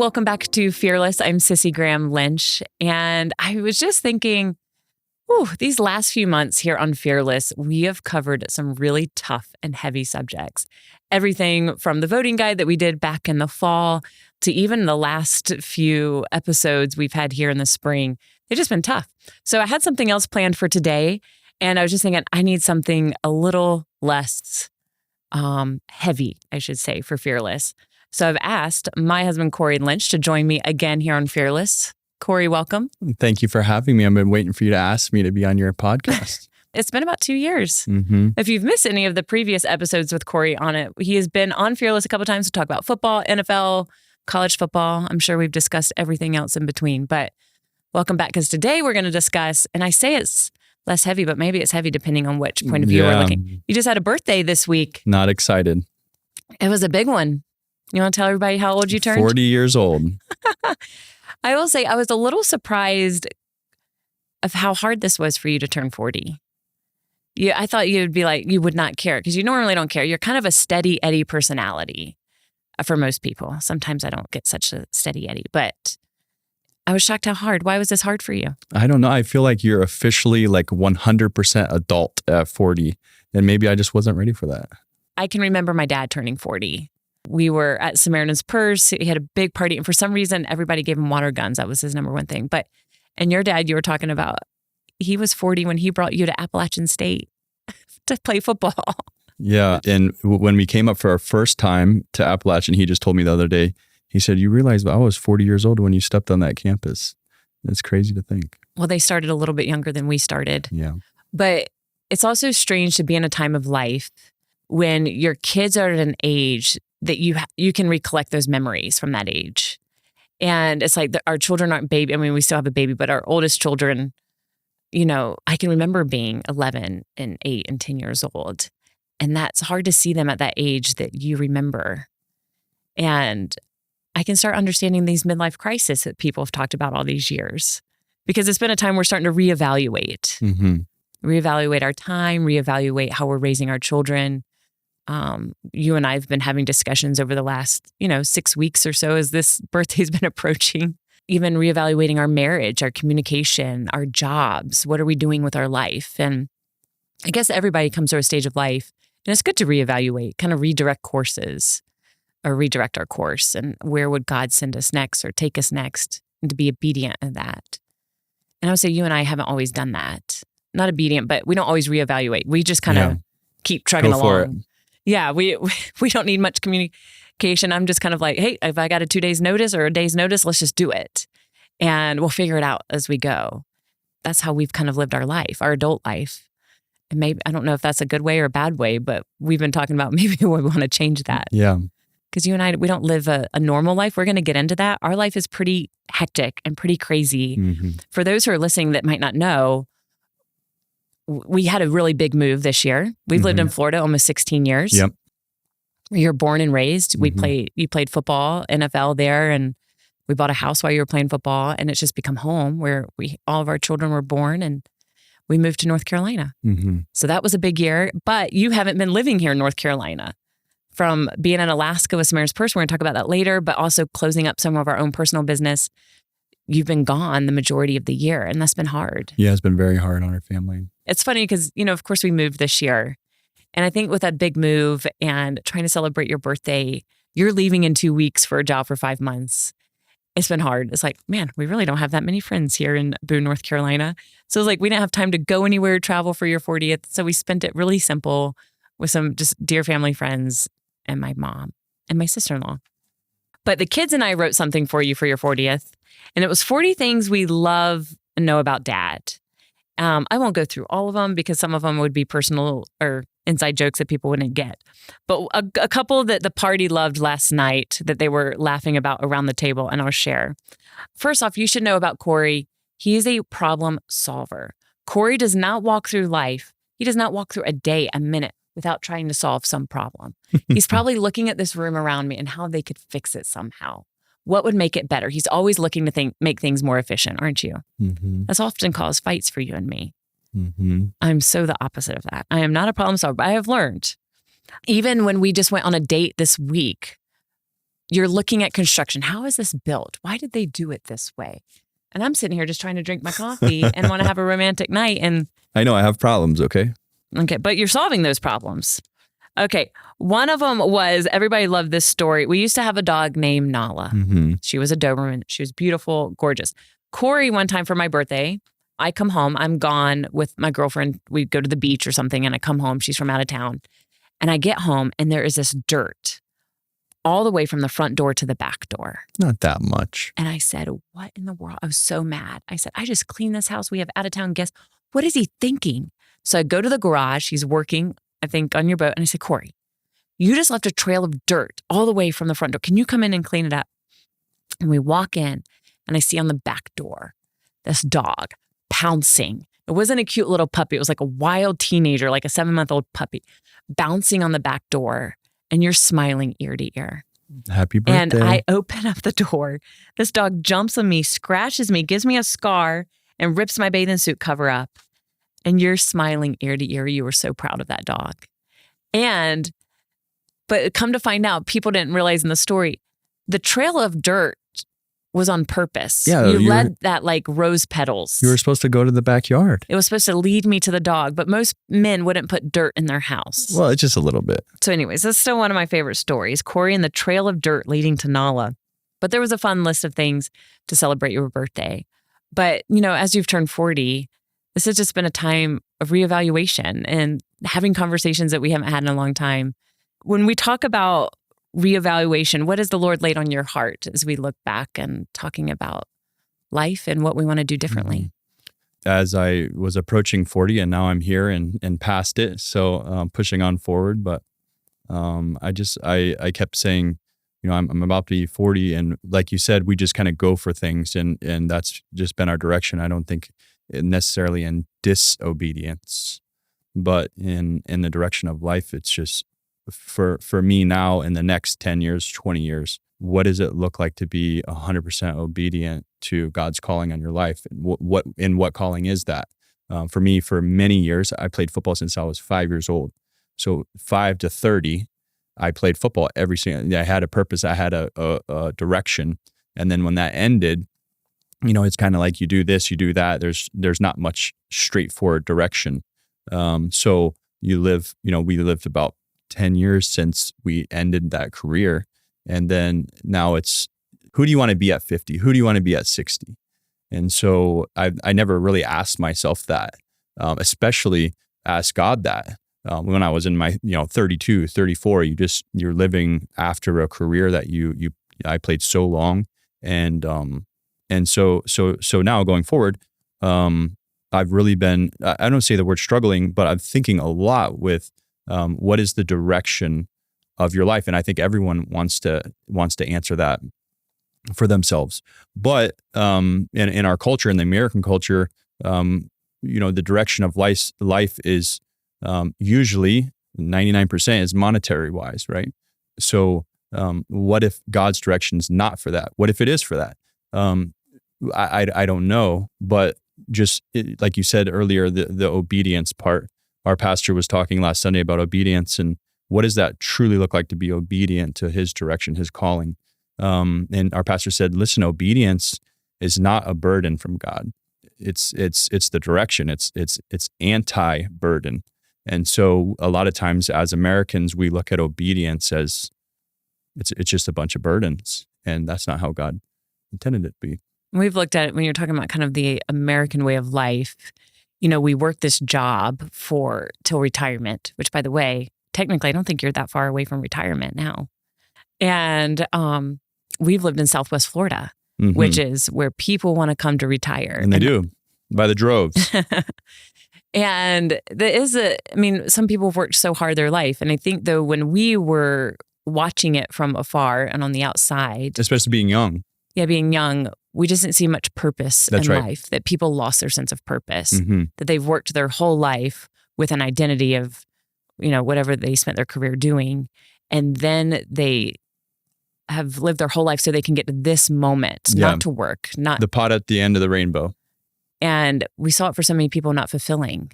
welcome back to Fearless. I'm Sissy Graham Lynch, and I was just thinking, these last few months here on Fearless, we have covered some really tough and heavy subjects. Everything from the voting guide that we did back in the fall to even the last few episodes we've had here in the spring. They've just been tough. So I had something else planned for today, and I was just thinking I need something a little less heavy, I should say, for Fearless. So I've asked my husband, Corey Lynch, to join me again here on Fearless. Corey, welcome. Thank you for having me. I've been waiting for you to ask me to be on your podcast. It's been about 2 years. If you've missed any of the previous episodes with Corey on it, he has been on Fearless a couple of times to talk about football, NFL, college football. I'm sure we've discussed everything else in between, but welcome back, because today we're going to discuss, and I say it's less heavy, but maybe it's heavy depending on which point of view we're looking. You just had a birthday this week. Not excited. It was a big one. You want to tell everybody how old you turned? 40 years old. I will say I was a little surprised of how hard this was for you to turn 40. I thought you'd be like, you would not care, because you normally don't care. You're kind of a steady Eddie personality for most people. Sometimes I don't get such a steady Eddie, but I was shocked how hard. Why was this hard for you? I don't know. I feel like you're officially like 100% adult at 40, and maybe I just wasn't ready for that. I can remember my dad turning 40. We were at Samaritan's Purse. He had a big party, and for some reason, everybody gave him water guns. That was his number one thing. And your dad, you were talking about, he was 40 when he brought you to Appalachian State to play football. Yeah. And when we came up for our first time to Appalachian, he just told me the other day, he said, you realize I was 40 years old when you stepped on that campus. It's crazy to think. Well, they started a little bit younger than we started. Yeah. But it's also strange to be in a time of life when your kids are at an age that you can recollect those memories from that age. And it's like our children aren't baby. I mean, we still have a baby, but our oldest children, I can remember being 11 and 8 and 10 years old. And that's hard to see them at that age that you remember. And I can start understanding these midlife crises that people have talked about all these years, because it's been a time we're starting to reevaluate, reevaluate our time, reevaluate how we're raising our children. You and I have been having discussions over the last, 6 weeks or so as this birthday's been approaching, even reevaluating our marriage, our communication, our jobs. What are we doing with our life? And I guess everybody comes to a stage of life, and it's good to reevaluate, kind of redirect courses or redirect our course, and where would God send us next or take us next, and to be obedient in that. And I would say you and I haven't always done that. Not obedient, but we don't always reevaluate. We just kind of keep trucking along. Yeah, we don't need much communication. I'm just kind of like, hey, if I got a 2 days notice or a day's notice, let's just do it. And we'll figure it out as we go. That's how we've kind of lived our life, our adult life. And maybe, I don't know if that's a good way or a bad way, but we've been talking about maybe we want to change that. Yeah. Because you and I, we don't live a normal life. We're going to get into that. Our life is pretty hectic and pretty crazy. For those who are listening that might not know, we had a really big move this year. We've lived in Florida almost 16 years. Yep. You're born and raised. You played football, NFL there, and we bought a house while you were playing football, and it's just become home where all of our children were born, and we moved to North Carolina. So that was a big year, but you haven't been living here in North Carolina. From being in Alaska with Samaritan's Purse, we're going to talk about that later, but also closing up some of our own personal business. You've been gone the majority of the year, and that's been hard. Yeah, it's been very hard on our family. It's funny because, of course we moved this year. And I think with that big move and trying to celebrate your birthday, you're leaving in 2 weeks for a job for 5 months. It's been hard. It's like, man, we really don't have that many friends here in Boone, North Carolina. So it's like, we didn't have time to go anywhere, travel for your 40th. So we spent it really simple with some just dear family friends and my mom and my sister-in-law. But the kids and I wrote something for you for your 40th. And it was 40 things we love and know about Dad. I won't go through all of them because some of them would be personal or inside jokes that people wouldn't get. But a couple that the party loved last night that they were laughing about around the table, and I'll share. First off, you should know about Corey. He is a problem solver. Corey does not walk through life. He does not walk through a day, a minute without trying to solve some problem. He's probably looking at this room around me and how they could fix it somehow. What would make it better? He's always looking to make things more efficient, aren't you? That's often caused fights for you and me. I'm so the opposite of that. I am not a problem solver, but I have learned. Even when we just went on a date this week, you're looking at construction. How is this built? Why did they do it this way? And I'm sitting here just trying to drink my coffee and want to have a romantic night. And I know I have problems, okay? Okay, but you're solving those problems. Okay, one of them was, everybody loved this story. We used to have a dog named Nala. Mm-hmm. She was a Doberman. She was beautiful, gorgeous. Corey, one time for my birthday, I come home. I'm gone with my girlfriend. We go to the beach or something, and I come home. She's from out of town. And I get home, and there is this dirt all the way from the front door to the back door. Not that much. And I said, what in the world? I was so mad. I said, I just cleaned this house. We have out-of-town guests. What is he thinking? So I go to the garage. He's working, I think, on your boat. And I said, Corey, you just left a trail of dirt all the way from the front door. Can you come in and clean it up? And we walk in, and I see on the back door this dog pouncing. It wasn't a cute little puppy. It was like a wild teenager, like a 7-month-old puppy, bouncing on the back door. And you're smiling ear to ear. Happy birthday. And I open up the door. This dog jumps on me, scratches me, gives me a scar, and rips my bathing suit cover up. And you're smiling ear to ear. You were so proud of that dog. But come to find out, people didn't realize in the story, the trail of dirt was on purpose. Yeah, you led that like rose petals. You were supposed to go to the backyard. It was supposed to lead me to the dog, but most men wouldn't put dirt in their house. Well, it's just a little bit. So anyways, that's still one of my favorite stories, Corey and the trail of dirt leading to Nala. But there was a fun list of things to celebrate your birthday. But, as you've turned 40, this has just been a time of reevaluation and having conversations that we haven't had in a long time. When we talk about reevaluation, what has the Lord laid on your heart as we look back and talking about life and what we want to do differently? As I was approaching 40 and now I'm here and past it, so pushing on forward. But I kept saying, I'm about to be 40, and like you said, we just kind of go for things, and that's just been our direction. I don't think necessarily in disobedience, but in the direction of life. It's just for me now in the next 10 years, 20 years, what does it look like to be 100% obedient to God's calling on your life? And what calling is that? For me, for many years, I played football since I was 5 years old. So 5 to 30, I played football every single. I had a purpose. I had a direction. And then when that ended, it's kind of like you do this, you do that. There's not much straightforward direction. So we lived about 10 years since we ended that career. And then now it's, who do you want to be at 50? Who do you want to be at 60? And so I never really asked myself that, especially asked God that. When I was in my 32, 34, you're living after a career that I played so long. And so now going forward, I've really been, I don't say the word struggling, but I'm thinking a lot with what is the direction of your life? And I think everyone wants to answer that for themselves. But in our culture, in the American culture, the direction of life is usually 99% is monetary wise, right? So what if God's direction is not for that? What if it is for that? I don't know, but just like you said earlier, the obedience part. Our pastor was talking last Sunday about obedience and what does that truly look like to be obedient to his direction, his calling. And our pastor said, listen, obedience is not a burden from God. It's the direction. It's anti-burden. And so a lot of times as Americans, we look at obedience as it's just a bunch of burdens. And that's not how God intended it to be. We've looked at it when you're talking about kind of the American way of life. We work this job till retirement, which by the way, technically, I don't think you're that far away from retirement now. And we've lived in Southwest Florida, mm-hmm. which is where people want to come to retire. And they do, by the droves. And there is some people have worked so hard their life. And I think though, when we were watching it from afar and on the outside. Especially being young. Yeah, being young, we just didn't see much purpose in life, that people lost their sense of purpose, mm-hmm. that they've worked their whole life with an identity of, whatever they spent their career doing. And then they have lived their whole life so they can get to this moment, not to work, not the pot at the end of the rainbow. And we saw it for so many people not fulfilling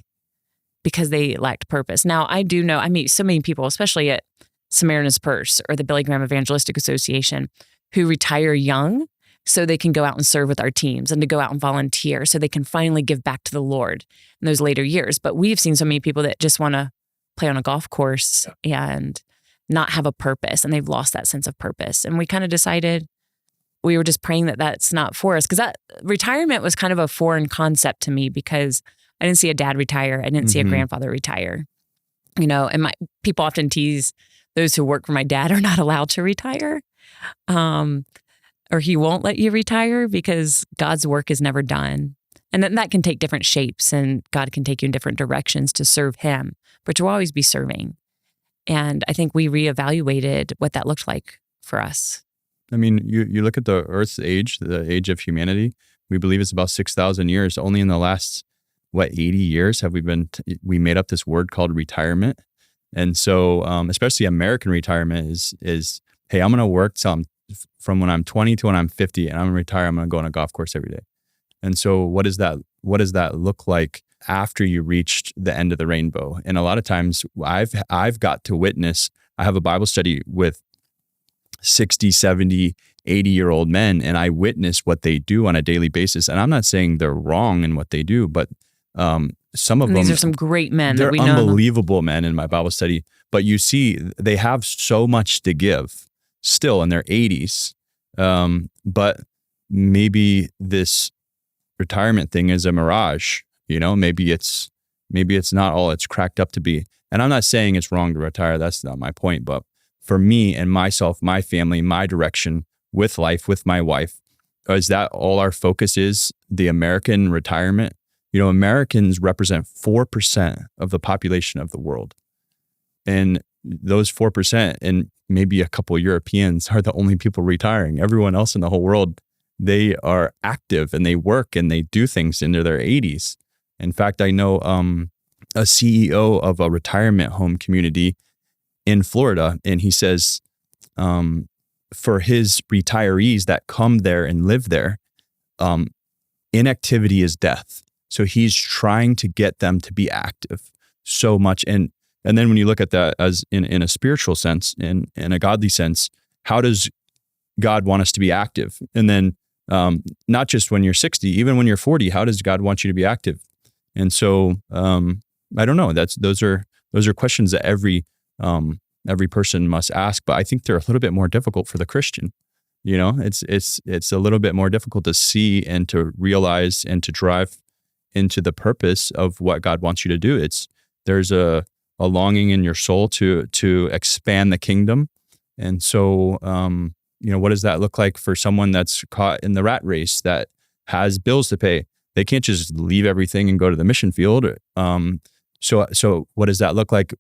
because they lacked purpose. Now, I do know, I meet so many people, especially at Samaritan's Purse or the Billy Graham Evangelistic Association who retire young so they can go out and serve with our teams and to go out and volunteer so they can finally give back to the Lord in those later years. But we've seen so many people that just want to play on a golf course and not have a purpose, and they've lost that sense of purpose. And we kind of decided, we were just praying that that's not for us, because that retirement was kind of a foreign concept to me because I didn't see a dad retire. I didn't see a grandfather retire, and people often tease those who work for my dad are not allowed to retire. Or he won't let you retire because God's work is never done. And then that can take different shapes, and God can take you in different directions to serve him, but you'll always be serving. And I think we reevaluated what that looked like for us. I mean, you look at the Earth's age, the age of humanity, we believe it's about 6,000 years. Only in the last, 80 years have we made up this word called retirement. And so, especially American retirement is, hey, I'm going to work from when I'm 20 to when I'm 50, and I'm going to retire. I'm going to go on a golf course every day. And so what does that look like after you reached the end of the rainbow? And a lot of times I've got to witness, I have a Bible study with 60, 70, 80-year-old men, and I witness what they do on a daily basis. And I'm not saying they're wrong in what they do, but some of them, these are some great men. They're that we know. Unbelievable men in my Bible study. But you see, they have so much to give still in their 80s. But maybe this retirement thing is a mirage. Maybe it's not all it's cracked up to be. And I'm not saying it's wrong to retire. That's not my point. But for me and myself, my family, my direction with life, with my wife, is that all our focus is, the American retirement? Americans represent 4% of the population of the world. And those 4% and maybe a couple of Europeans are the only people retiring. Everyone else in the whole world, they are active and they work and they do things into their 80s. In fact, I know a CEO of a retirement home community in Florida, and he says for his retirees that come there and live there, inactivity is death. So he's trying to get them to be active so much. And then when you look at that as in a spiritual sense, in a godly sense, how does God want us to be active? And then not just when you're 60, even when you're 40, how does God want you to be active? And so I don't know. Those are questions that every person must ask. But I think they're a little bit more difficult for the Christian. It's a little bit more difficult to see and to realize and to drive into the purpose of what God wants you to do. There's a longing in your soul to expand the kingdom. And so, what does that look like for someone that's caught in the rat race, that has bills to pay? They can't just leave everything and go to the mission field. So what does that look like?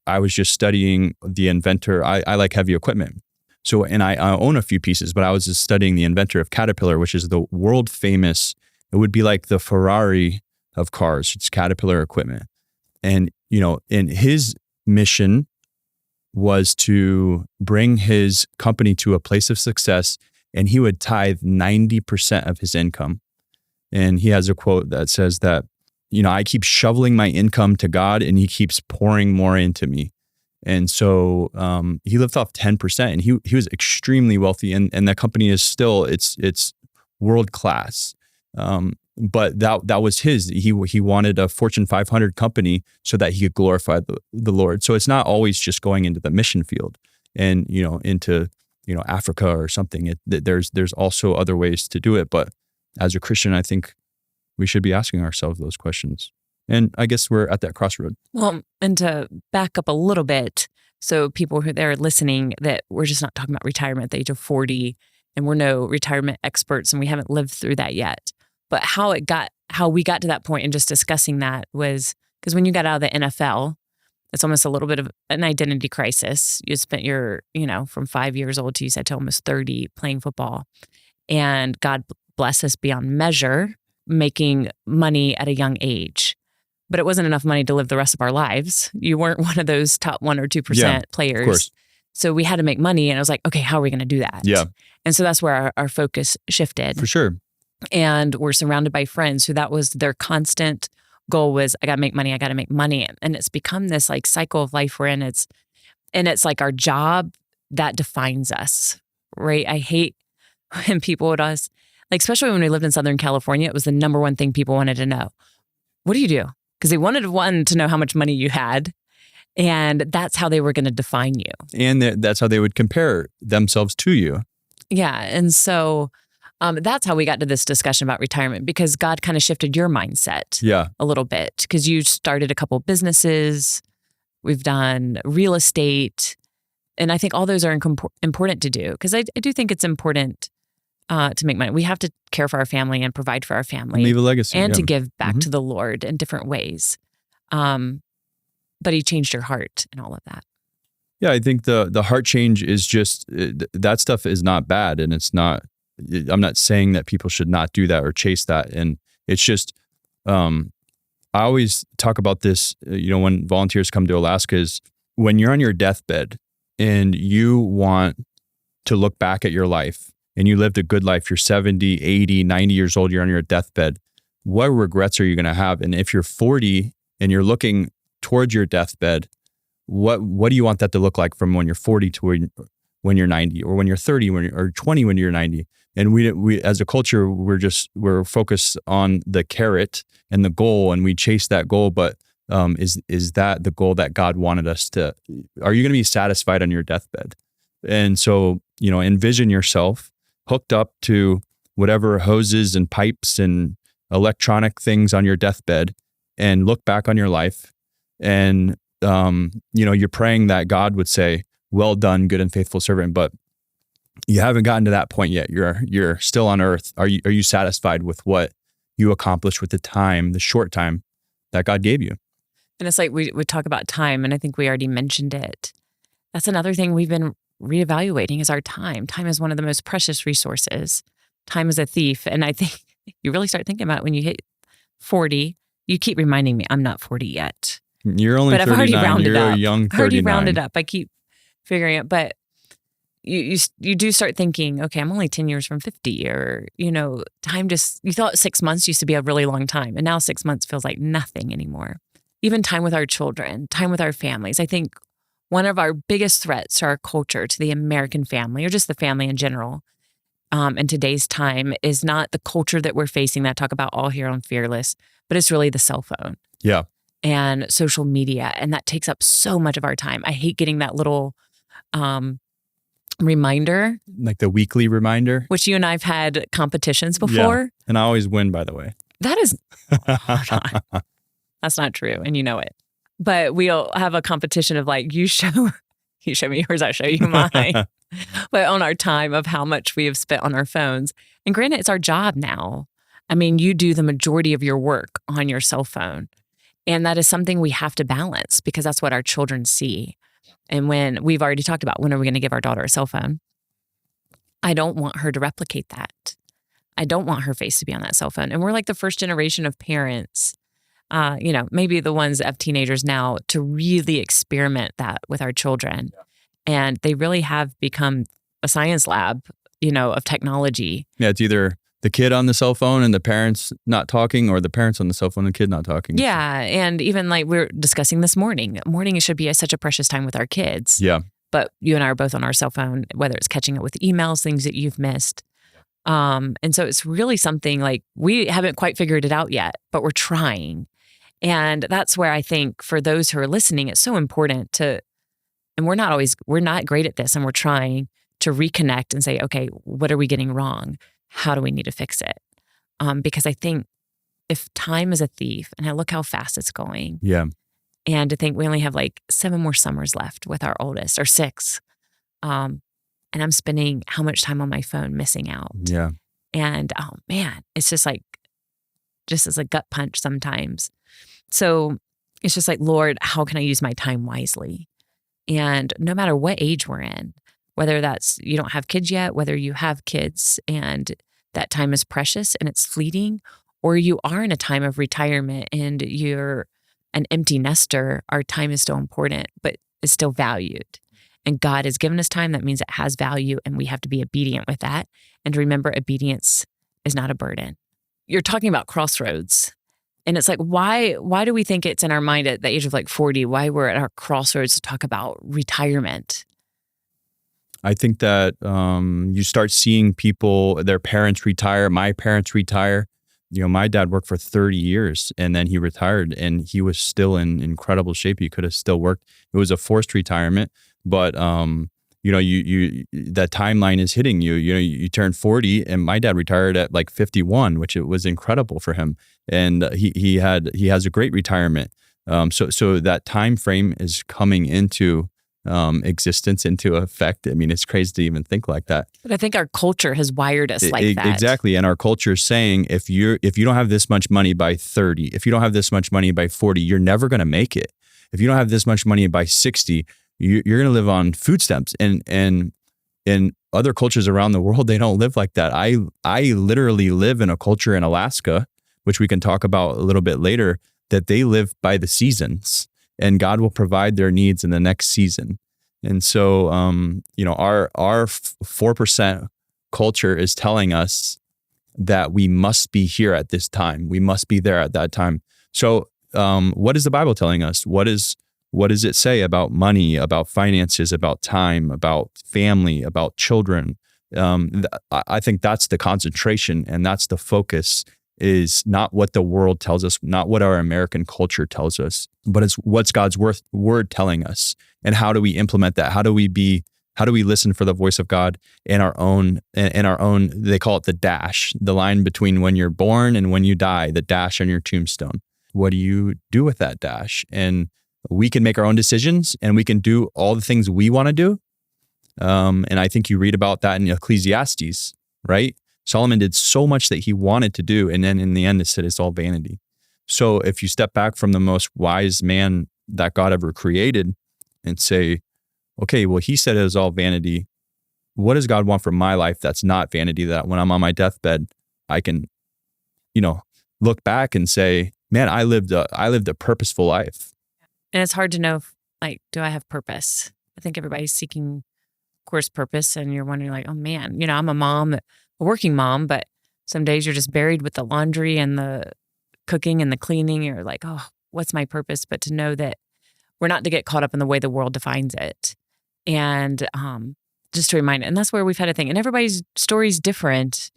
I was just studying the inventor. I like heavy equipment. So, and I own a few pieces, but I was just studying the inventor of Caterpillar, which is the world famous. It would be like the Ferrari of cars. It's Caterpillar equipment. And, and his mission was to bring his company to a place of success, and he would tithe 90% of his income. And he has a quote that says that, I keep shoveling my income to God, and he keeps pouring more into me. And so he lived off 10%, and he was extremely wealthy, and the company is still, it's world class. But that was his. He wanted a Fortune 500 company so that he could glorify the Lord. So it's not always just going into the mission field and into Africa or something. There's also other ways to do it. But as a Christian, I think we should be asking ourselves those questions. And I guess we're at that crossroad. Well, and to back up a little bit, so people who are listening, that we're just not talking about retirement at the age of 40, and we're no retirement experts, and we haven't lived through that yet. But how we got to that point and just discussing that was because when you got out of the NFL, it's almost a little bit of an identity crisis. You spent your, from 5 years old to, you said, to almost 30 playing football. And God bless us beyond measure, making money at a young age. But it wasn't enough money to live the rest of our lives. You weren't one of those top 1 or 2% players. Of course. So we had to make money, and I was like, okay, how are we going to do that? Yeah. And so that's where our focus shifted. For sure. And we're surrounded by friends who that was their constant goal was, I got to make money. And it's become this like cycle of life we're in. And it's like our job that defines us, right? I hate when people would ask, like, especially when we lived in Southern California, it was the number one thing people wanted to know. What do you do? Because they wanted to know how much money you had. And that's how they were going to define you. And that's how they would compare themselves to you. Yeah. And so that's how we got to this discussion about retirement, because God kind of shifted your mindset a little bit, because you started a couple businesses. We've done real estate. And I think all those are important to do, because I do think it's important to make money. We have to care for our family and provide for our family. Leave a legacy. And to give back to the Lord in different ways. But he changed your heart and all of that. Yeah, I think the heart change is just, that stuff is not bad. And it's not, I'm not saying that people should not do that or chase that. And it's just, I always talk about this, when volunteers come to Alaska, is when you're on your deathbed and you want to look back at your life and you lived a good life, you're 70, 80, 90 years old, you're on your deathbed, what regrets are you going to have? And if you're 40 and you're looking towards your deathbed, what do you want that to look like from when you're 40 to when you're 90, or when you're 30, or 20 when you're 90? And we as a culture, we're focused on the carrot and the goal, and we chase that goal. But is that the goal that God wanted us to? Are you going to be satisfied on your deathbed? And so, envision yourself hooked up to whatever hoses and pipes and electronic things on your deathbed, and look back on your life. And, you're praying that God would say, well done, good and faithful servant, but you haven't gotten to that point yet. You're still on earth. Are you satisfied with what you accomplished with the short time that God gave you? And it's like, we talk about time, and I think we already mentioned it. That's another thing we've been reevaluating, is our time. Time is one of the most precious resources. Time is a thief. And I think you really start thinking about it when you hit 40. You keep reminding me, I'm not 40 yet. You're only 39. I've already rounded You're up. a young 39. I already rounded up. I keep figuring it. But you do start thinking, okay, I'm only 10 years from 50, or, time just, you thought 6 months used to be a really long time. And now 6 months feels like nothing anymore. Even time with our children, time with our families. I think one of our biggest threats to our culture, to the American family, or just the family in general, in today's time, is not the culture that we're facing that I talk about all here on Fearless, but it's really the cell phone. Yeah. And social media. And that takes up so much of our time. I hate getting that little reminder. Like the weekly reminder. Which you and I've had competitions before. Yeah. And I always win, by the way. That is, that's not true. And you know it. But we'll have a competition of like, you show me yours, I show you mine. But on our time of how much we have spent on our phones. And granted, it's our job now. I mean, you do the majority of your work on your cell phone. And that is something we have to balance, because that's what our children see. And when we've already talked about, when are we going to give our daughter a cell phone? I don't want her to replicate that. I don't want her face to be on that cell phone. And we're like the first generation of parents, maybe the ones that have teenagers now, to really experiment that with our children. And they really have become a science lab, of technology. Yeah, it's either the kid on the cell phone and the parents not talking, or the parents on the cell phone and the kid not talking. Yeah. And even like we're discussing this morning, it should be such a precious time with our kids. Yeah. But you and I are both on our cell phone, whether it's catching up with emails, things that you've missed. And so it's really something like we haven't quite figured it out yet, but we're trying. And that's where I think for those who are listening, it's so important to, and we're not great at this, and we're trying to reconnect and say, okay, what are we getting wrong? How do we need to fix it? Because I think if time is a thief, and I look how fast it's going. Yeah. And to think we only have like 7 more summers left with our oldest, or 6. And I'm spending how much time on my phone missing out. Yeah. And oh man, it's just as a gut punch sometimes. So it's just like, Lord, how can I use my time wisely? And no matter what age we're in, whether that's you don't have kids yet, whether you have kids and that time is precious and it's fleeting, or you are in a time of retirement and you're an empty nester, our time is still important, but it's still valued. And God has given us time. That means it has value, and we have to be obedient with that. And remember, obedience is not a burden. You're talking about crossroads. And it's like, why do we think it's in our mind at the age of like 40, why we're at our crossroads to talk about retirement? I think that you start seeing people, their parents retire. My parents retire. My dad worked for 30 years and then he retired and he was still in incredible shape. He could have still worked. It was a forced retirement, but that timeline is hitting you. You turn 40 and my dad retired at like 51, which it was incredible for him. And he has a great retirement. So that time frame is coming into existence, into effect. I mean, it's crazy to even think like that. But I think our culture has wired us like that. Exactly. And our culture is saying, if you don't have this much money by 30, if you don't have this much money by 40, you're never going to make it. If you don't have this much money by 60, you're going to live on food stamps. And in other cultures around the world, they don't live like that. I literally live in a culture in Alaska, which we can talk about a little bit later, that they live by the seasons. And God will provide their needs in the next season. And so, our 4% culture is telling us that we must be here at this time. We must be there at that time. So, what is the Bible telling us? What does it say about money, about finances, about time, about family, about children? I think that's the concentration and that's the focus, is not what the world tells us, not what our American culture tells us, but it's what's God's word telling us. And how do we implement that? How do we listen for the voice of God in our own, they call it the dash, the line between when you're born and when you die, the dash on your tombstone. What do you do with that dash? And we can make our own decisions and we can do all the things we want to do. And I think you read about that in Ecclesiastes, right? Solomon did so much that he wanted to do. And then in the end, it said it's all vanity. So if you step back from the most wise man that God ever created and say, okay, well, he said it was all vanity. What does God want from my life that's not vanity, that when I'm on my deathbed, I can, look back and say, man, I lived a purposeful life. And it's hard to know, do I have purpose? I think everybody's seeking, of course, purpose. And you're wondering like, oh man, I'm a mom, a working mom, but some days you're just buried with the laundry and the cooking and the cleaning. You're like, oh, what's my purpose? But to know that we're not to get caught up in the way the world defines it. And just to remind, and that's where we've had a thing. And everybody's story is different.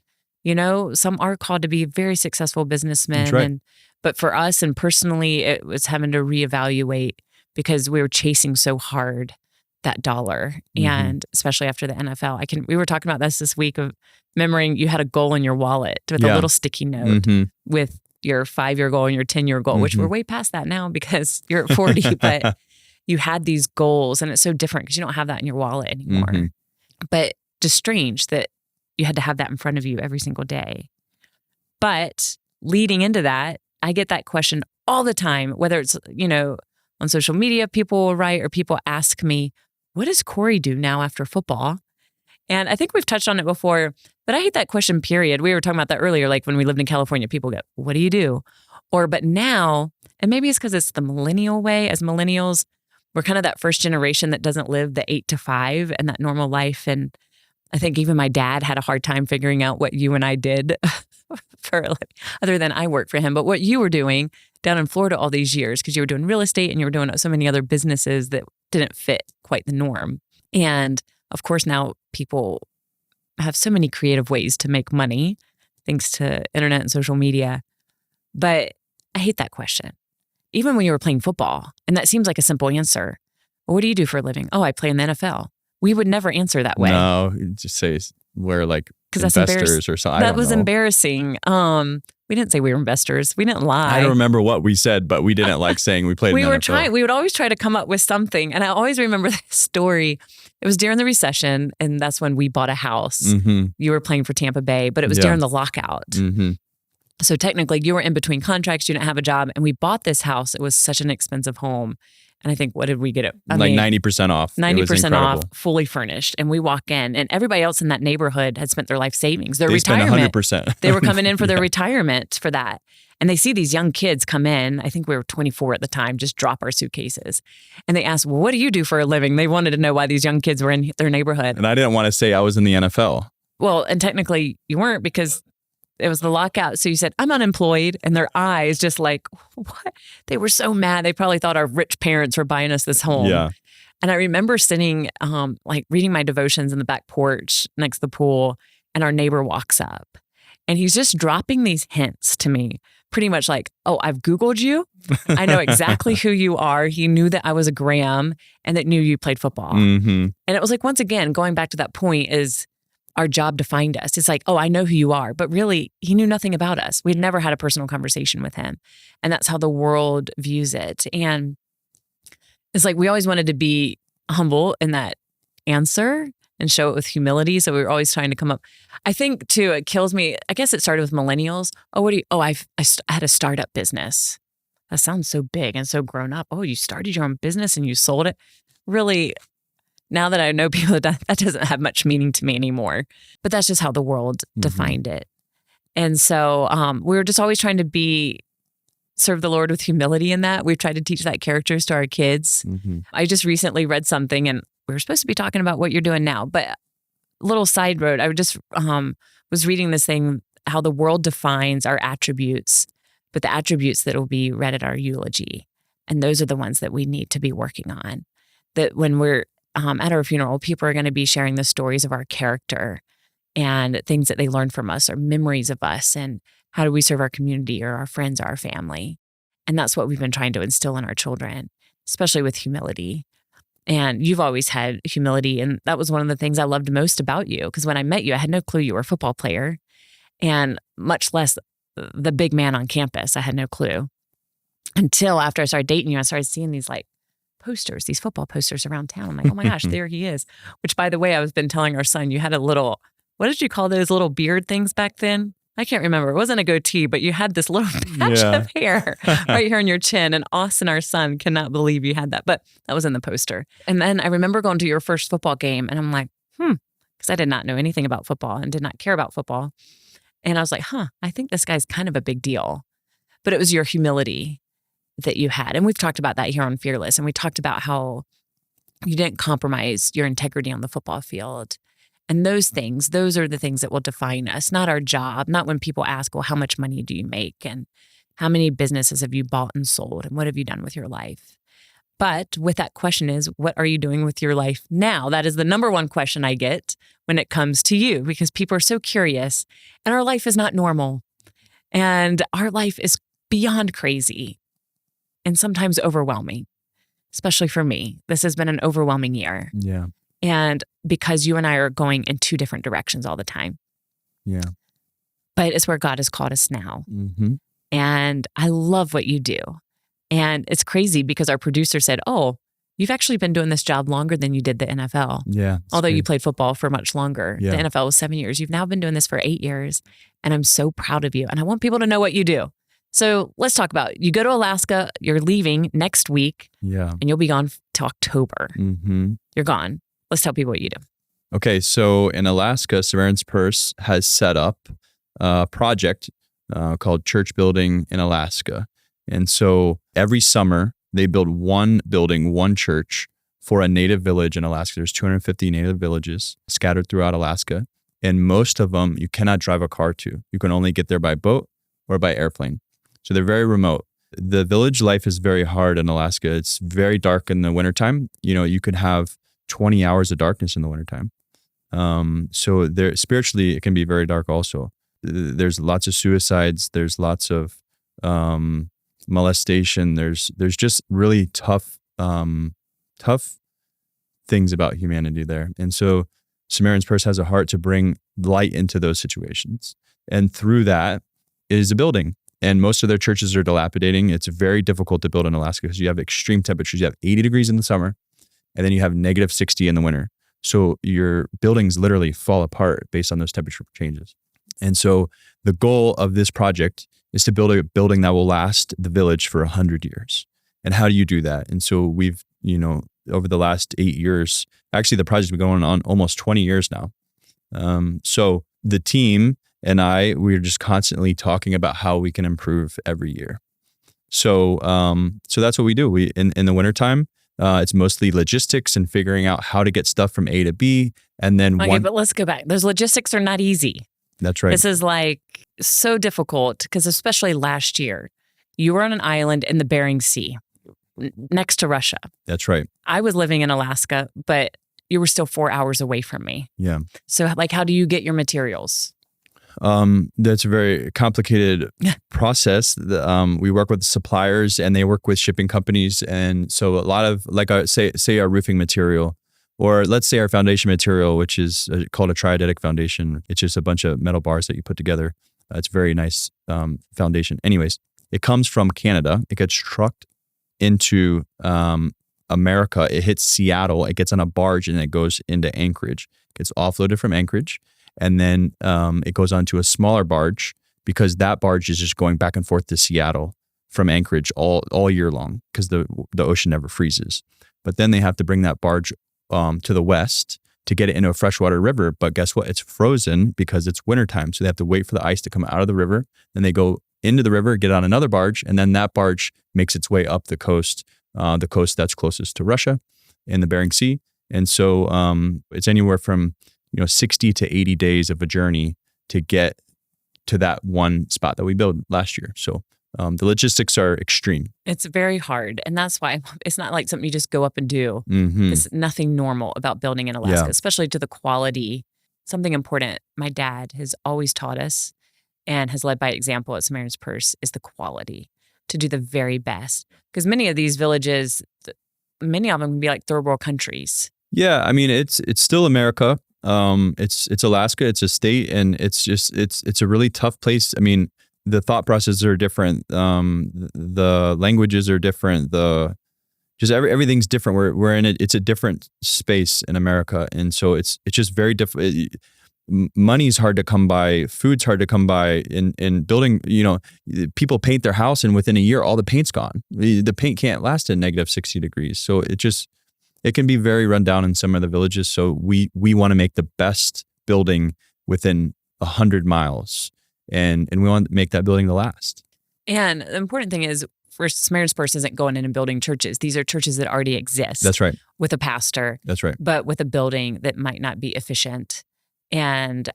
Some are called to be very successful businessmen. That's right. But for us and personally, it was having to reevaluate because we were chasing so hard that dollar. Mm-hmm. And especially after the NFL, we were talking about this week of remembering you had a goal in your wallet with a little sticky note with your 5-year goal and your 10-year goal, which we're way past that now because you're at 40, but you had these goals and it's so different because you don't have that in your wallet anymore. But just strange that you had to have that in front of you every single day. But leading into that, I get that question all the time, whether it's, on social media, people will write or people ask me, what does Corey do now after football? And I think we've touched on it before, but I hate that question, period. We were talking about that earlier, like when we lived in California, people go, what do you do? But now, and maybe it's because it's the millennial way, as millennials, we're kind of that first generation that doesn't live the 8 to 5 and that normal life. And I think even my dad had a hard time figuring out what you and I did other than I worked for him, but what you were doing down in Florida all these years, because you were doing real estate and you were doing so many other businesses that didn't fit quite the norm. And of course, now people have so many creative ways to make money thanks to internet and social media. But I hate that question. Even when you were playing football, and that seems like a simple answer. Well, what do you do for a living? Oh, I play in the NFL. We would never answer that way. No, just say we're like investors or something. That was embarrassing. We didn't say we were investors. We didn't lie. I don't remember what we said, but we didn't like saying we played in the NFL. We would always try to come up with something. And I always remember this story. It was during the recession, and that's when we bought a house. Mm-hmm. You were playing for Tampa Bay, but it was during the lockout. Mm-hmm. So technically, you were in between contracts. You didn't have a job. And we bought this house. It was such an expensive home. And I think, what did we get it? 90% off. 90% off, fully furnished. And we walk in, and everybody else in that neighborhood had spent their life savings, their retirement. 100%. They were coming in for their retirement for that. And they see these young kids come in. I think we were 24 at the time, just drop our suitcases. And they asked, well, what do you do for a living? They wanted to know why these young kids were in their neighborhood. And I didn't want to say I was in the NFL. Well, and technically you weren't, because it was the lockout. So you said, I'm unemployed. And their eyes just like, what? They were so mad. They probably thought our rich parents were buying us this home. Yeah. And I remember sitting, like reading my devotions in the back porch next to the pool, and our neighbor walks up and he's just dropping these hints to me, pretty much like, oh, I've Googled you. I know exactly who you are. He knew that I was a Graham and that knew you played football. Mm-hmm. And it was like, once again, going back to that point is our job defined us. It's like, oh, I know who you are. But really, he knew nothing about us. We'd never had a personal conversation with him. And that's how the world views it. And it's like we always wanted to be humble in that answer and show it with humility. So we were always trying to come up. I think too, it kills me. I guess it started with millennials. Oh, what do you? Oh, I had a startup business. That sounds so big and so grown up. Oh, you started your own business and you sold it. Really, now that I know people, that doesn't have much meaning to me anymore. But that's just how the world defined it. And so we were just always trying to serve the Lord with humility in that. We've tried to teach that characters to our kids. Mm-hmm. I just recently read something, and we were supposed to be talking about what you're doing now, but little side road, I just was reading this thing, how the world defines our attributes, but the attributes that will be read at our eulogy. And those are the ones that we need to be working on. That when we're at our funeral, people are going to be sharing the stories of our character and things that they learned from us or memories of us and how do we serve our community or our friends or our family. And that's what we've been trying to instill in our children, especially with humility. And you've always had humility. And that was one of the things I loved most about you. Because when I met you, I had no clue you were a football player and much less the big man on campus. I had no clue until after I started dating you, I started seeing these like posters, these football posters around town. I'm like, oh my gosh, there he is. Which, by the way, I've been telling our son, you had a little, what did you call those little beard things back then? I can't remember. It wasn't a goatee, but you had this little patch of hair right here on your chin. And Austin, our son, cannot believe you had that. But that was in the poster. And then I remember going to your first football game and I'm like, because I did not know anything about football and did not care about football. And I was like, I think this guy's kind of a big deal. But it was your humility that you had. And we've talked about that here on Fearless. And we talked about how you didn't compromise your integrity on the football field. And those are the things that will define us, not our job, not when people ask, well, how much money do you make? And how many businesses have you bought and sold? And what have you done with your life? But with that question is, what are you doing with your life now? That is the number one question I get when it comes to you, because people are so curious and our life is not normal. And our life is beyond crazy and sometimes overwhelming, especially for me. This has been an overwhelming year. Yeah. And because you and I are going in two different directions all the time. Yeah. But it's where God has called us now. Mm-hmm. And I love what you do. And it's crazy because our producer said, oh, you've actually been doing this job longer than you did the NFL. Yeah. Although you played football for much longer. Yeah. The NFL was 7 years. You've now been doing this for 8 years. And I'm so proud of you. And I want people to know what you do. So let's talk about, you go to Alaska, you're leaving next week. Yeah. And you'll be gone till October. Mm-hmm. You're gone. Let's tell people what you do. Okay, so in Alaska, Samaritan's Purse has set up a project called Church Building in Alaska. And so every summer, they build one building, one church for a native village in Alaska. There's 250 native villages scattered throughout Alaska. And most of them, you cannot drive a car to. You can only get there by boat or by airplane. So they're very remote. The village life is very hard in Alaska. It's very dark in the wintertime. You know, you could have 20 hours of darkness in the wintertime. So there, spiritually, it can be very dark also. There's lots of suicides. There's lots of molestation. There's just really tough things about humanity there. And so Samaritan's Purse has a heart to bring light into those situations. And through that is a building. And most of their churches are dilapidating. It's very difficult to build in Alaska because you have extreme temperatures. You have 80 degrees in the summer, and then you have negative 60 in the winter. So your buildings literally fall apart based on those temperature changes. And so the goal of this project is to build a building that will last the village for 100 years. And how do you do that? And so we've, over the last 8 years, actually the project's been going on almost 20 years now. So the team and we're just constantly talking about how we can improve every year. So that's what we do. We in the wintertime, it's mostly logistics and figuring out how to get stuff from A to B. And then but let's go back. Those logistics are not easy. That's right. This is like so difficult because especially last year, you were on an island in the Bering Sea next to Russia. That's right. I was living in Alaska, but you were still 4 hours away from me. Yeah. So like, how do you get your materials? That's a very complicated process. We work with suppliers and they work with shipping companies. And so a lot of like, say our roofing material, or let's say our foundation material, which is called a triadetic foundation. It's just a bunch of metal bars that you put together. It's a very nice foundation. Anyways, it comes from Canada. It gets trucked into America. It hits Seattle. It gets on a barge and it goes into Anchorage. It gets offloaded from Anchorage. And then it goes onto a smaller barge because that barge is just going back and forth to Seattle from Anchorage all year long because the ocean never freezes. But then they have to bring that barge to the west to get it into a freshwater river. But guess what? It's frozen because it's wintertime. So they have to wait for the ice to come out of the river. Then they go into the river, get on another barge, and then that barge makes its way up the coast that's closest to Russia in the Bering Sea. And so it's anywhere from 60 to 80 days of a journey to get to that one spot that we built last year. So the logistics are extreme. It's very hard. And that's why it's not like something you just go up and do. Mm-hmm. There's nothing normal about building in Alaska, Yeah. especially to the quality. Something important my dad has always taught us and has led by example at Samaritan's Purse is the quality, to do the very best. Because many of these villages, many of them can be like third world countries. Yeah, I mean, it's still America. It's Alaska. It's a state, and it's a really tough place. I mean, the thought processes are different. The languages are different. Everything's different. We're in it. It's a different space in America, and so it's just very different. Money's hard to come by. Food's hard to come by. In building, people paint their house, and within a year, all the paint's gone. The paint can't last at negative 60 degrees. So it can be very run down in some of the villages. So we want to make the best building within 100 miles, and we want to make that building the last. And the important thing is, first, Samaritan's Purse isn't going in and building churches. These are churches that already exist. That's right. With a pastor. That's right. But with a building that might not be efficient. And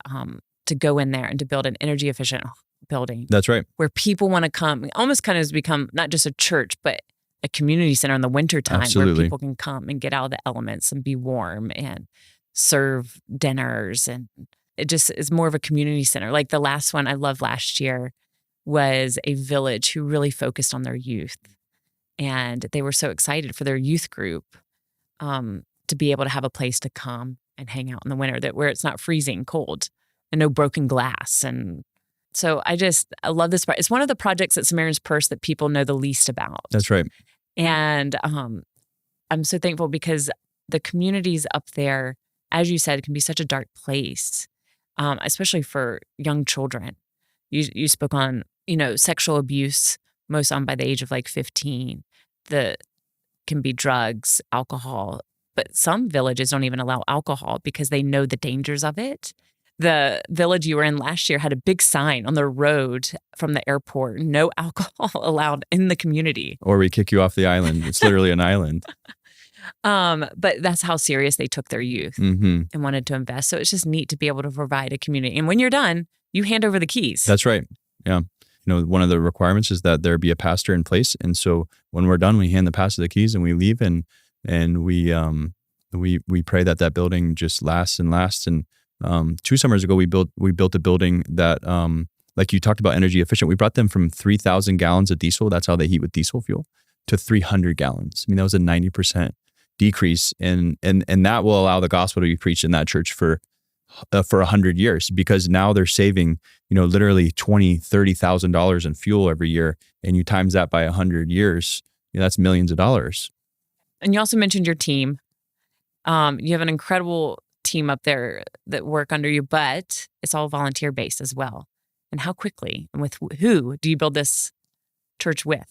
to go in there and to build an energy efficient building. That's right. Where people want to come, almost kind of has become not just a church, but a community center in the wintertime. Absolutely. Where people can come and get out of the elements and be warm and serve dinners. And it just is more of a community center. Like the last one I loved last year was a village who really focused on their youth. And they were so excited for their youth group to be able to have a place to come and hang out in the winter where it's not freezing cold and no broken glass. And so I love this part. It's one of the projects at Samaritan's Purse that people know the least about. That's right. And I'm so thankful because the communities up there, as you said, can be such a dark place, especially for young children. You spoke on, sexual abuse, most on by the age of like 15. The can be drugs, alcohol, but some villages don't even allow alcohol because they know the dangers of it. The village you were in last year had a big sign on the road from the airport, no alcohol allowed in the community. Or we kick you off the island. It's literally an island. But that's how serious they took their youth and wanted to invest. So it's just neat to be able to provide a community. And when you're done, you hand over the keys. That's right. Yeah. One of the requirements is that there be a pastor in place. And so when we're done, we hand the pastor the keys and we leave and we pray that building just lasts and lasts. And 2 summers ago, we built a building that, like you talked about, energy efficient. We brought them from 3,000 gallons of diesel. That's how they heat with diesel fuel, to 300 gallons. I mean, that was a 90% decrease, and that will allow the gospel to be preached in that church for 100 years, because now they're saving, literally $20,000-$30,000 in fuel every year, and you times that by 100 years, that's millions of dollars. And you also mentioned your team. You have an incredible team up there that work under you, but it's all volunteer based as well. And how quickly and with who do you build this church with?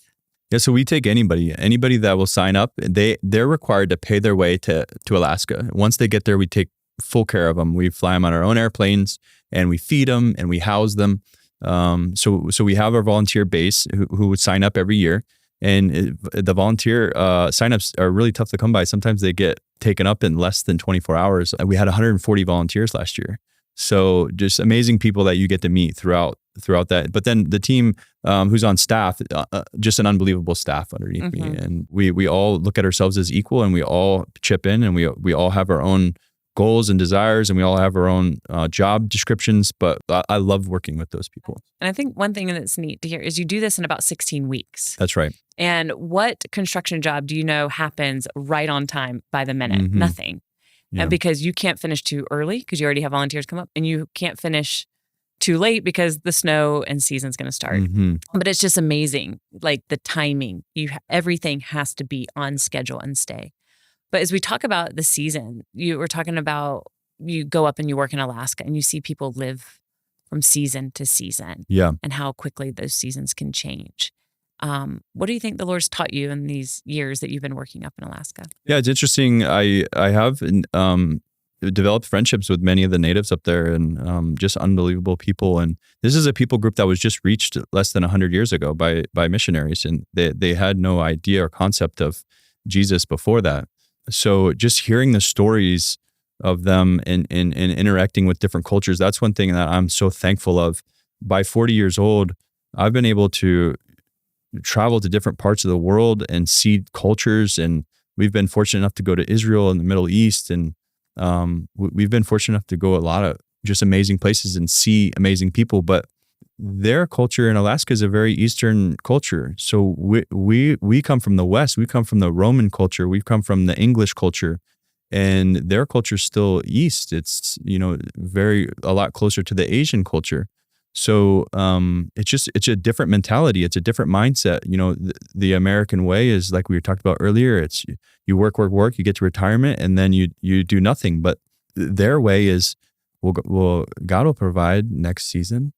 Yeah, so we take anybody that will sign up. They're required to pay their way to Alaska. Once they get there, we take full care of them. We fly them on our own airplanes, and we feed them and we house them. So we have our volunteer base who would sign up every year. And the volunteer signups are really tough to come by. Sometimes they get taken up in less than 24 hours. We had 140 volunteers last year. So just amazing people that you get to meet throughout that. But then the team who's on staff, just an unbelievable staff underneath me. And we all look at ourselves as equal, and we all chip in, and we all have our own goals and desires, and we all have our own job descriptions. But I love working with those people. And I think one thing that's neat to hear is you do this in about 16 weeks. That's right. And what construction job do you know happens right on time by the minute? Nothing. Yeah. And because you can't finish too early because you already have volunteers come up, and you can't finish too late because the snow and season's going to start. But it's just amazing, like the timing. Everything has to be on schedule and stay. But as we talk about the season, you were talking about you go up and you work in Alaska and you see people live from season to season. Yeah. And how quickly those seasons can change. What do you think the Lord's taught you in these years that you've been working up in Alaska? Yeah, it's interesting. I have developed friendships with many of the natives up there, and just unbelievable people. And this is a people group that was just reached less than 100 years ago by missionaries, and they had no idea or concept of Jesus before that. So just hearing the stories of them and interacting with different cultures, that's one thing that I'm so thankful of. By 40 years old, I've been able to travel to different parts of the world and see cultures, and we've been fortunate enough to go to Israel and the Middle East, and we've been fortunate enough to go a lot of just amazing places and see amazing people. But their culture in Alaska is a very Eastern culture. So we come from the West. We come from the Roman culture. We come from the English culture, and their culture is still East. It's a lot closer to the Asian culture. So it's a different mentality. It's a different mindset. The American way is, like we talked about earlier, it's you work, you get to retirement, and then you do nothing. But their way is, God will provide next season.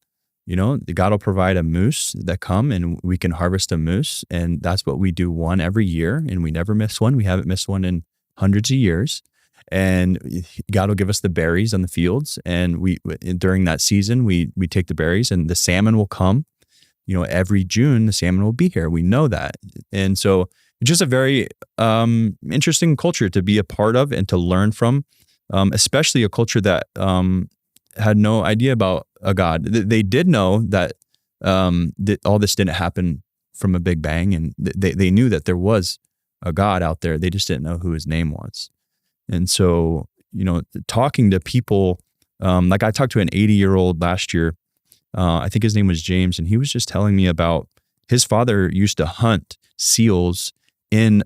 God will provide a moose that come, and we can harvest a moose. And that's what we do, one every year. And we never miss one. We haven't missed one in hundreds of years. And God will give us the berries on the fields. And during that season, we take the berries, and the salmon will come. Every June, the salmon will be here. We know that. And so it's just a very interesting culture to be a part of and to learn from, especially a culture that had no idea about a God. They did know that all this didn't happen from a big bang, and they knew that there was a God out there. They just didn't know who his name was. And so, talking to people, like I talked to an 80-year-old last year, I think his name was James, and he was just telling me about his father used to hunt seals in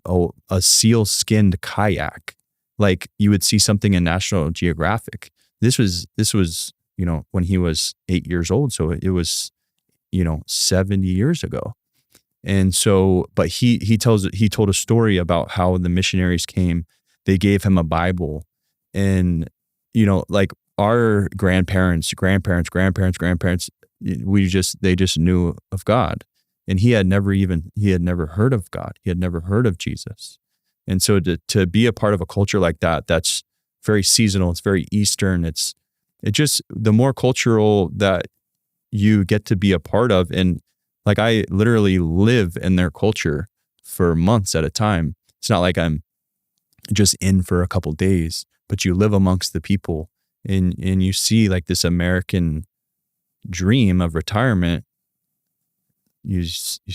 a seal-skinned kayak, like you would see something in National Geographic. This was, when he was 8 years old. So it was, 70 years ago. And so, but he told a story about how the missionaries came, they gave him a Bible, and, like our grandparents, they just knew of God, and he had never heard of God. He had never heard of Jesus. And so to be a part of a culture like that, that's very seasonal. It's very Eastern. It just, the more cultural that you get to be a part of. And like, I literally live in their culture for months at a time. It's not like I'm just in for a couple days, but you live amongst the people, and you see like this American dream of retirement. You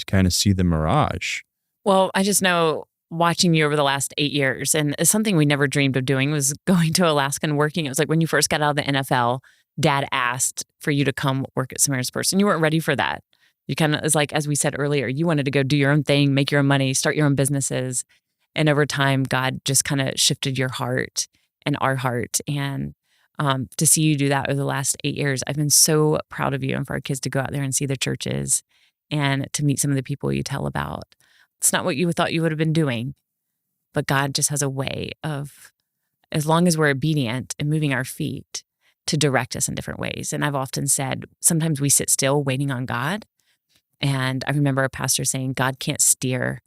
kind of see the mirage. Well, I just know, watching you over the last 8 years, and it's something we never dreamed of doing, was going to Alaska and working. It was like when you first got out of the NFL, Dad asked for you to come work at Samaritan's Purse, and you weren't ready for that. You kind of, it's like, as we said earlier, you wanted to go do your own thing, make your own money, start your own businesses. And over time, God just kind of shifted your heart and our heart. And to see you do that over the last 8 years, I've been so proud of you, and for our kids to go out there and see the churches and to meet some of the people you tell about. It's not what you thought you would have been doing, but God just has a way of, as long as we're obedient and moving our feet, to direct us in different ways. And I've often said, sometimes we sit still waiting on God. And I remember a pastor saying, God can't steer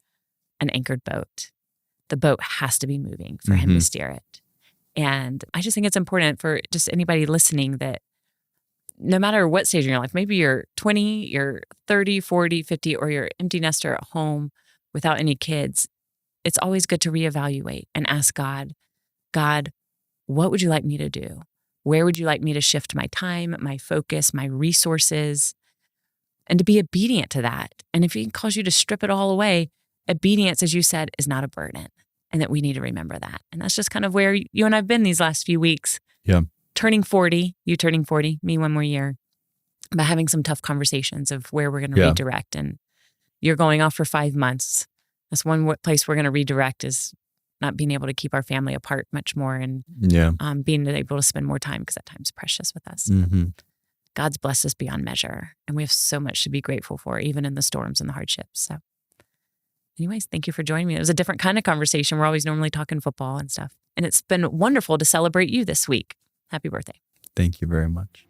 an anchored boat. The boat has to be moving for him to steer it. And I just think it's important for just anybody listening that no matter what stage in your life, maybe you're 20, you're 30, 40, 50, or you're empty nester at home without any kids, it's always good to reevaluate and ask God, what would you like me to do? Where would you like me to shift my time, my focus, my resources? And to be obedient to that. And if he calls you to strip it all away, obedience, as you said, is not a burden. And that we need to remember that. And that's just kind of where you and I have been these last few weeks. Yeah. Turning 40, you turning 40, me one more year. But having some tough conversations of where we're going to redirect. And you're going off for 5 months. That's one place we're going to redirect, is not being able to keep our family apart much more, and being able to spend more time, because that time's precious with us. Mm-hmm. God's blessed us beyond measure, and we have so much to be grateful for, even in the storms and the hardships. So anyways, thank you for joining me. It was a different kind of conversation. We're always normally talking football and stuff. And it's been wonderful to celebrate you this week. Happy birthday. Thank you very much.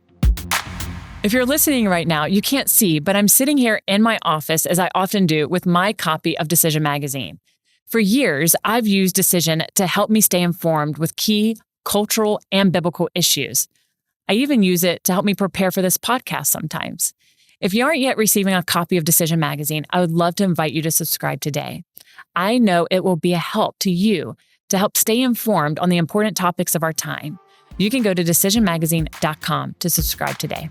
If you're listening right now, you can't see, but I'm sitting here in my office, as I often do, with my copy of Decision Magazine. For years, I've used Decision to help me stay informed with key cultural and biblical issues. I even use it to help me prepare for this podcast sometimes. If you aren't yet receiving a copy of Decision Magazine, I would love to invite you to subscribe today. I know it will be a help to you to help stay informed on the important topics of our time. You can go to decisionmagazine.com to subscribe today.